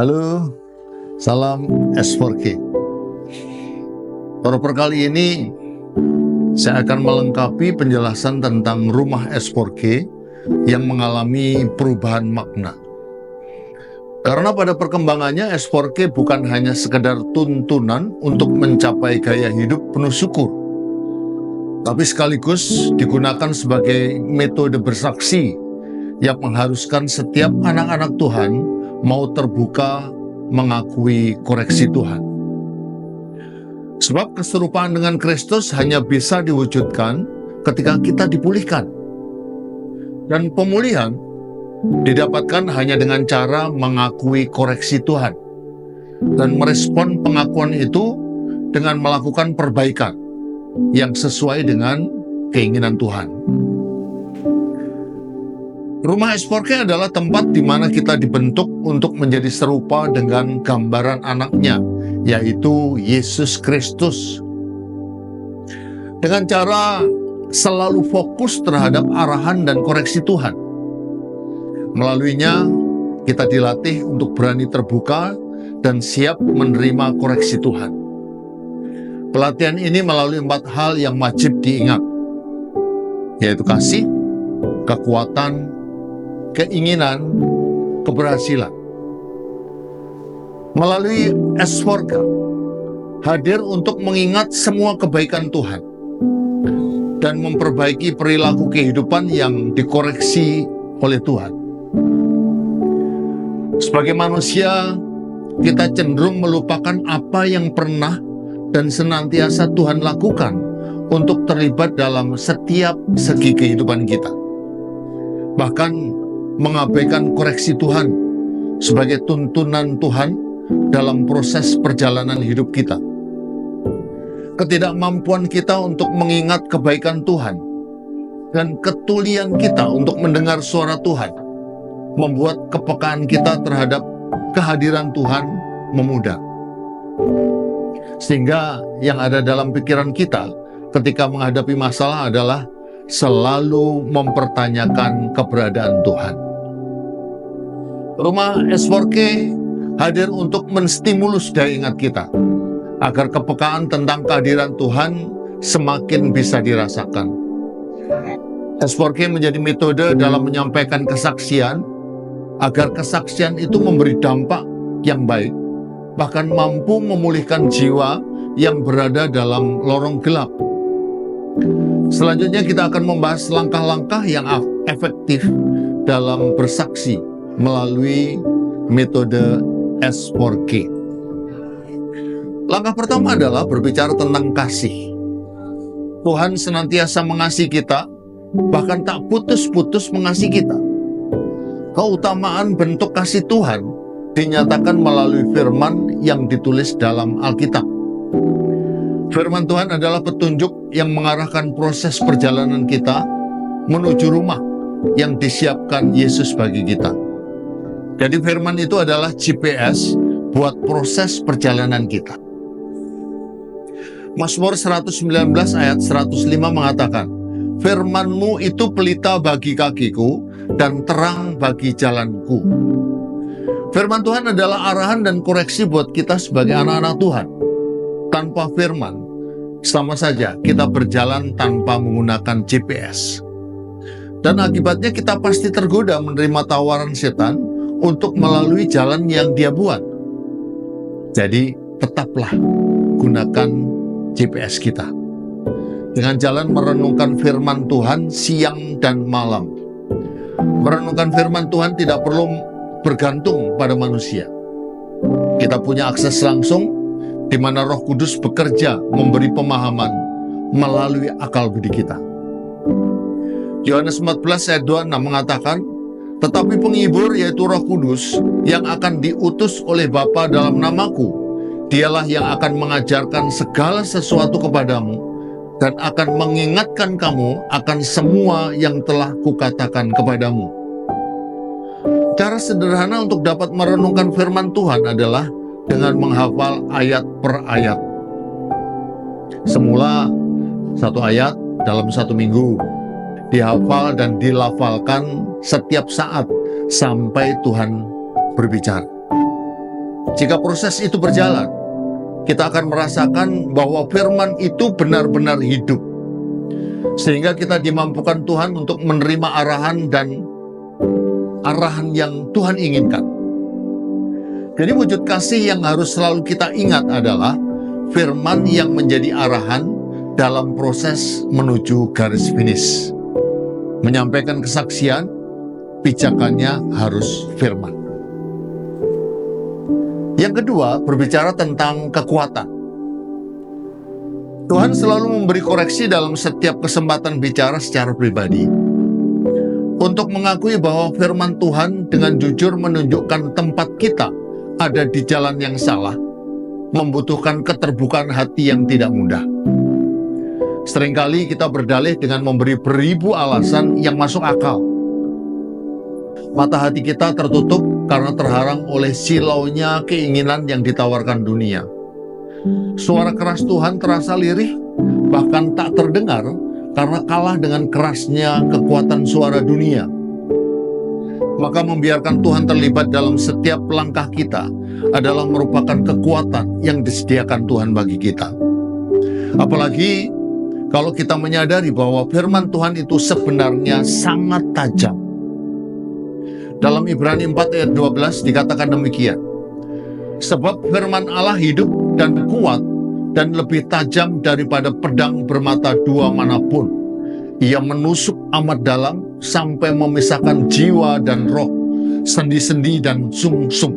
Halo, salam S4K. Pada kali ini saya akan melengkapi penjelasan tentang rumah S4K yang mengalami perubahan makna. Karena pada perkembangannya S4K bukan hanya sekedar tuntunan untuk mencapai gaya hidup penuh syukur, tapi sekaligus digunakan sebagai metode bersaksi yang mengharuskan setiap anak-anak Tuhan mau terbuka mengakui koreksi Tuhan. Sebab keserupaan dengan Kristus hanya bisa diwujudkan ketika kita dipulihkan. Dan pemulihan didapatkan hanya dengan cara mengakui koreksi Tuhan dan merespon pengakuan itu dengan melakukan perbaikan yang sesuai dengan keinginan Tuhan. Rumah S4K adalah tempat di mana kita dibentuk untuk menjadi serupa dengan gambaran anaknya, yaitu Yesus Kristus. Dengan cara selalu fokus terhadap arahan dan koreksi Tuhan. Melaluinya, kita dilatih untuk berani terbuka dan siap menerima koreksi Tuhan. Pelatihan ini melalui 4 hal yang wajib diingat, yaitu kasih, kekuatan, keinginan, keberhasilan. Melalui S4K, hadir untuk mengingat semua kebaikan Tuhan dan memperbaiki perilaku kehidupan yang dikoreksi oleh Tuhan. Sebagai manusia, kita cenderung melupakan apa yang pernah dan senantiasa Tuhan lakukan untuk terlibat dalam setiap segi kehidupan kita. Bahkan mengabaikan koreksi Tuhan sebagai tuntunan Tuhan dalam proses perjalanan hidup kita. Ketidakmampuan kita untuk mengingat kebaikan Tuhan dan ketulian kita untuk mendengar suara Tuhan membuat kepekaan kita terhadap kehadiran Tuhan memudar. Sehingga yang ada dalam pikiran kita ketika menghadapi masalah adalah selalu mempertanyakan keberadaan Tuhan. Rumah S4K hadir untuk menstimulus daya ingat kita, agar kepekaan tentang kehadiran Tuhan semakin bisa dirasakan. S4K menjadi metode dalam menyampaikan kesaksian, agar kesaksian itu memberi dampak yang baik, bahkan mampu memulihkan jiwa yang berada dalam lorong gelap. Selanjutnya kita akan membahas langkah-langkah yang efektif dalam bersaksi melalui metode S4K. Langkah pertama adalah berbicara tentang kasih. Tuhan senantiasa mengasihi kita, bahkan tak putus-putus mengasihi kita. Keutamaan bentuk kasih Tuhan dinyatakan melalui firman yang ditulis dalam Alkitab. Firman Tuhan adalah petunjuk yang mengarahkan proses perjalanan kita menuju rumah yang disiapkan Yesus bagi kita. Jadi firman itu adalah GPS buat proses perjalanan kita. Mazmur 119 ayat 105 mengatakan, "Firman-Mu itu pelita bagi kakiku dan terang bagi jalanku." Firman Tuhan adalah arahan dan koreksi buat kita sebagai anak-anak Tuhan. Tanpa firman, sama saja kita berjalan tanpa menggunakan GPS. Dan akibatnya kita pasti tergoda menerima tawaran setan untuk melalui jalan yang dia buat. Jadi tetaplah gunakan GPS kita dengan jalan merenungkan firman Tuhan siang dan malam. Merenungkan firman Tuhan tidak perlu bergantung pada manusia. Kita punya akses langsung di mana Roh Kudus bekerja memberi pemahaman melalui akal budi kita. Yohanes 14 ayat 26 mengatakan, "Tetapi penghibur yaitu Roh Kudus yang akan diutus oleh Bapa dalam namaku, dialah yang akan mengajarkan segala sesuatu kepadamu dan akan mengingatkan kamu akan semua yang telah kukatakan kepadamu." Cara sederhana untuk dapat merenungkan firman Tuhan adalah dengan menghafal ayat per ayat. Semula satu ayat dalam 1 minggu, dihafal dan dilafalkan setiap saat sampai Tuhan berbicara. Jika proses itu berjalan, kita akan merasakan bahwa firman itu benar-benar hidup. Sehingga kita dimampukan Tuhan untuk menerima arahan yang Tuhan inginkan. Jadi wujud kasih yang harus selalu kita ingat adalah firman yang menjadi arahan dalam proses menuju garis finish. Menyampaikan kesaksian, pijakannya harus firman. Yang kedua, berbicara tentang kekuatan. Tuhan selalu memberi koreksi dalam setiap kesempatan bicara secara pribadi untuk mengakui bahwa firman Tuhan dengan jujur menunjukkan tempat kita ada di jalan yang salah, membutuhkan keterbukaan hati yang tidak mudah. Seringkali kita berdalih dengan memberi beribu alasan yang masuk akal. Mata hati kita tertutup karena terharang oleh silaunya keinginan yang ditawarkan dunia. Suara keras Tuhan terasa lirih, bahkan tak terdengar karena kalah dengan kerasnya kekuatan suara dunia. Maka membiarkan Tuhan terlibat dalam setiap langkah kita adalah merupakan kekuatan yang disediakan Tuhan bagi kita. Apalagi kalau kita menyadari bahwa firman Tuhan itu sebenarnya sangat tajam. Dalam Ibrani 4 ayat 12 dikatakan demikian. Sebab firman Allah hidup dan kuat dan lebih tajam daripada pedang bermata dua manapun. Ia menusuk amat dalam sampai memisahkan jiwa dan roh, sendi-sendi dan sungsum.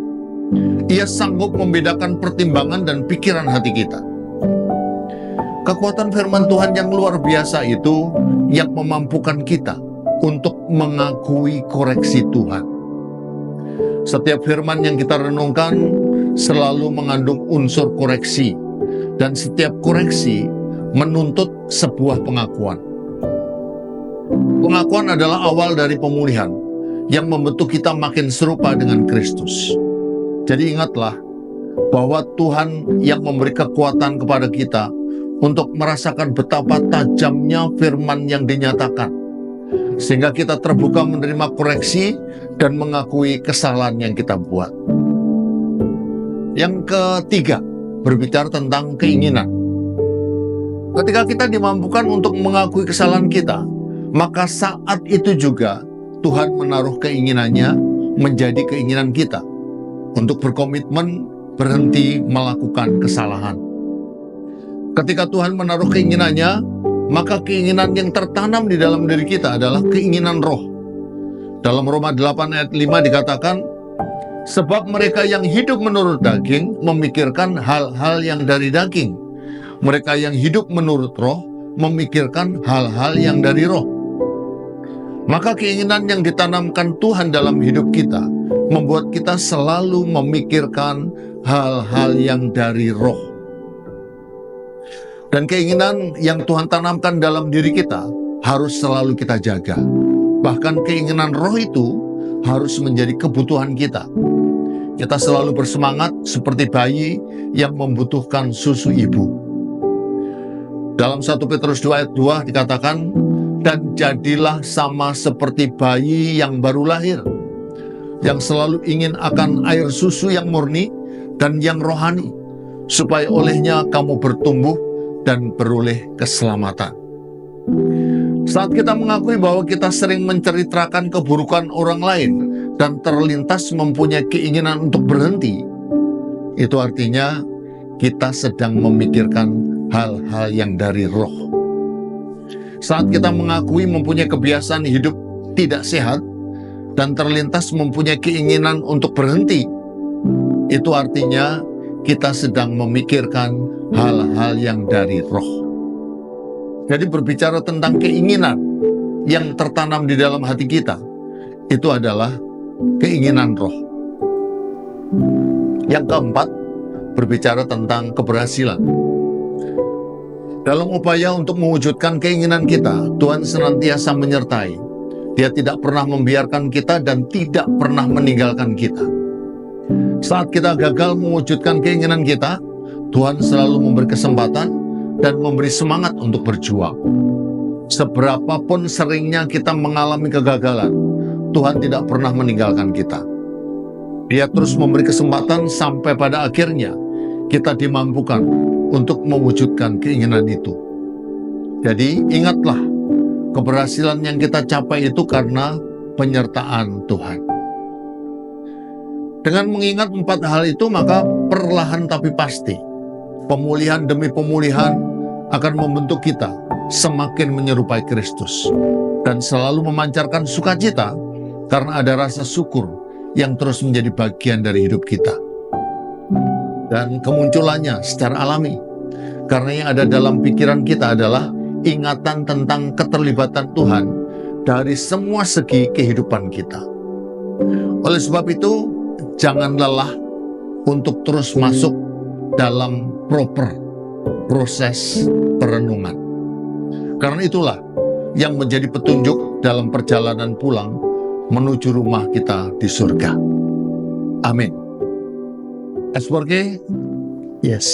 Ia sanggup membedakan pertimbangan dan pikiran hati kita. Kekuatan firman Tuhan yang luar biasa itu yang memampukan kita untuk mengakui koreksi Tuhan. Setiap firman yang kita renungkan selalu mengandung unsur koreksi, dan setiap koreksi menuntut sebuah pengakuan. Pengakuan adalah awal dari pemulihan yang membentuk kita makin serupa dengan Kristus. Jadi ingatlah bahwa Tuhan yang memberi kekuatan kepada kita untuk merasakan betapa tajamnya firman yang dinyatakan, sehingga kita terbuka menerima koreksi dan mengakui kesalahan yang kita buat. Yang ketiga, berbicara tentang keinginan. Ketika kita dimampukan untuk mengakui kesalahan kita, maka saat itu juga Tuhan menaruh keinginannya menjadi keinginan kita untuk berkomitmen berhenti melakukan kesalahan. Ketika Tuhan menaruh keinginannya, maka keinginan yang tertanam di dalam diri kita adalah keinginan roh. Dalam Roma 8 ayat 5 dikatakan, sebab mereka yang hidup menurut daging memikirkan hal-hal yang dari daging. Mereka yang hidup menurut roh memikirkan hal-hal yang dari roh. Maka keinginan yang ditanamkan Tuhan dalam hidup kita membuat kita selalu memikirkan hal-hal yang dari roh. Dan keinginan yang Tuhan tanamkan dalam diri kita harus selalu kita jaga. Bahkan keinginan roh itu harus menjadi kebutuhan kita. Kita selalu bersemangat seperti bayi yang membutuhkan susu ibu. Dalam 1 Petrus 2 ayat 2 dikatakan, dan jadilah sama seperti bayi yang baru lahir, yang selalu ingin akan air susu yang murni dan yang rohani, supaya olehnya kamu bertumbuh dan beroleh keselamatan. Saat kita mengakui bahwa kita sering menceritakan keburukan orang lain dan terlintas mempunyai keinginan untuk berhenti, itu artinya kita sedang memikirkan hal-hal yang dari roh. Saat kita mengakui mempunyai kebiasaan hidup tidak sehat dan terlintas mempunyai keinginan untuk berhenti, itu artinya kita sedang memikirkan hal-hal yang dari roh. Jadi berbicara tentang keinginan yang tertanam di dalam hati kita, itu adalah keinginan roh. Yang keempat, berbicara tentang keberhasilan. Dalam upaya untuk mewujudkan keinginan kita, Tuhan senantiasa menyertai. Dia tidak pernah membiarkan kita dan tidak pernah meninggalkan kita. Saat kita gagal mewujudkan keinginan kita, Tuhan selalu memberi kesempatan dan memberi semangat untuk berjuang. Seberapapun seringnya kita mengalami kegagalan, Tuhan tidak pernah meninggalkan kita. Dia terus memberi kesempatan sampai pada akhirnya kita dimampukan untuk mewujudkan keinginan itu. Jadi ingatlah, keberhasilan yang kita capai itu karena penyertaan Tuhan. Dengan mengingat 4 hal itu, maka perlahan tapi pasti, pemulihan demi pemulihan akan membentuk kita semakin menyerupai Kristus dan selalu memancarkan sukacita karena ada rasa syukur yang terus menjadi bagian dari hidup kita. Dan kemunculannya secara alami, karena yang ada dalam pikiran kita adalah ingatan tentang keterlibatan Tuhan dari semua segi kehidupan kita. Oleh sebab itu, jangan lelah untuk terus masuk dalam proper proses perenungan. Karena itulah yang menjadi petunjuk dalam perjalanan pulang menuju rumah kita di surga. Amin. S4G? Yes.